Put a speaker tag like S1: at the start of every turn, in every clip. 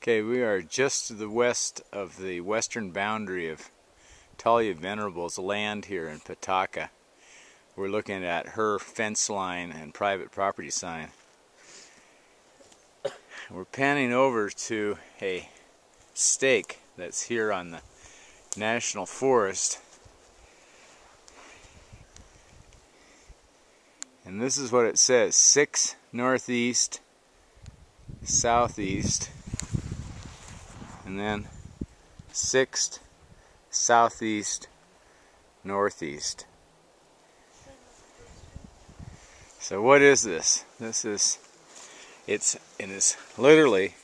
S1: Okay, we are just to the west of the western boundary of Talia Venerable's land here in Petaca. We're looking at her fence line and private property sign. We're panning over to a stake that's here on the National Forest. And this is what it says: 6 northeast, southeast, and then 6th southeast, northeast. So what is this? It is literally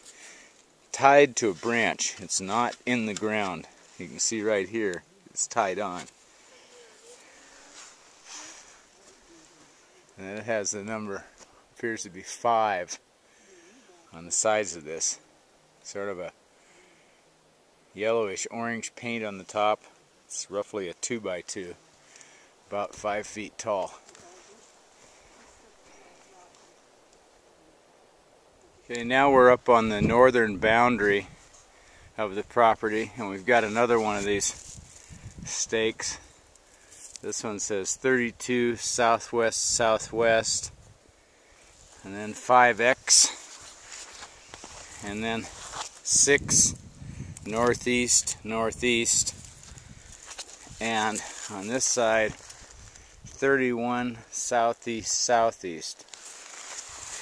S1: tied to a branch. It's not in the ground. You can see right here, it's tied on. And it has the number, appears to be 5 on the sides of this. Sort of a yellowish orange paint on the top. It's roughly a 2x2, about 5 feet tall. Okay, now we're up on the northern boundary of the property, and we've got another one of these stakes. This one says 32 southwest southwest, and then 5x, and then 6 northeast northeast, and on this side 31 southeast southeast.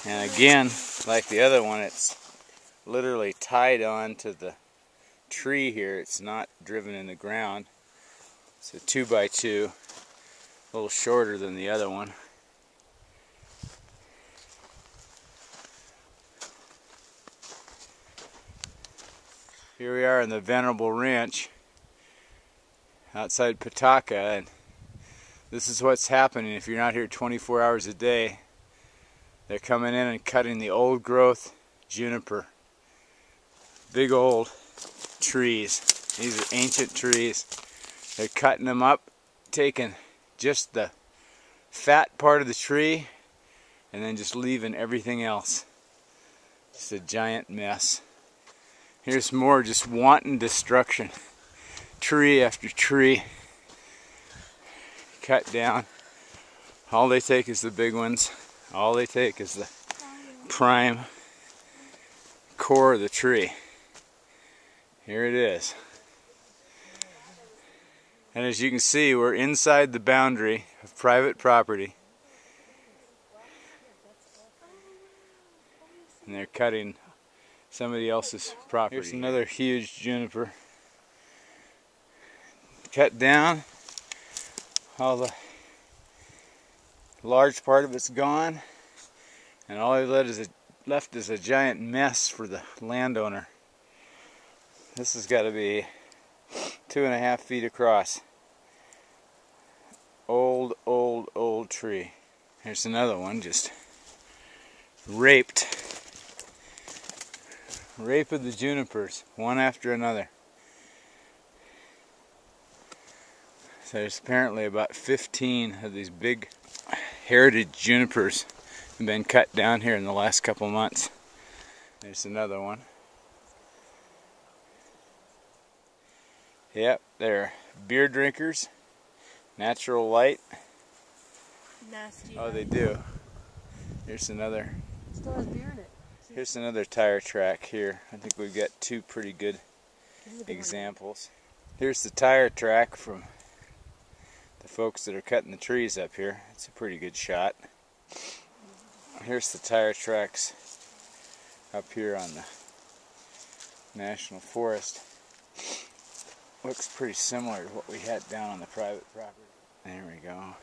S1: And again, like the other one, it's literally tied on to the tree here. It's not driven in the ground. It's a 2x2, a little shorter than the other one. Here we are in the Venerable Ranch outside Petaca, and this is what's happening if you're not here 24 hours a day. They're coming in and cutting the old growth juniper. Big old trees. These are ancient trees. They're cutting them up, taking just the fat part of the tree and then just leaving everything else. Just a giant mess. Here's more just wanton destruction. Tree after tree cut down. All they take is the big ones. All they take is the prime core of the tree. Here it is. And as you can see, we're inside the boundary of private property. And they're cutting somebody else's property. Here's another huge juniper. Cut down. All the large part of it's gone, and all left is a giant mess for the landowner. This has got to be 2.5 feet across. Old tree. Here's another one just raped. Rape of the junipers, one after another. So there's apparently about 15 of these big heritage junipers have been cut down here in the last couple months. There's another one. Yep, they're beer drinkers. Natural light.
S2: Nasty.
S1: Oh, they do. Here's another.
S2: It still has beer in it.
S1: Here's another tire track here. I think we've got 2 pretty good examples. Here's the tire track from the folks that are cutting the trees up here. It's a pretty good shot. Here's the tire tracks up here on the National Forest. Looks pretty similar to what we had down on the private property. There we go.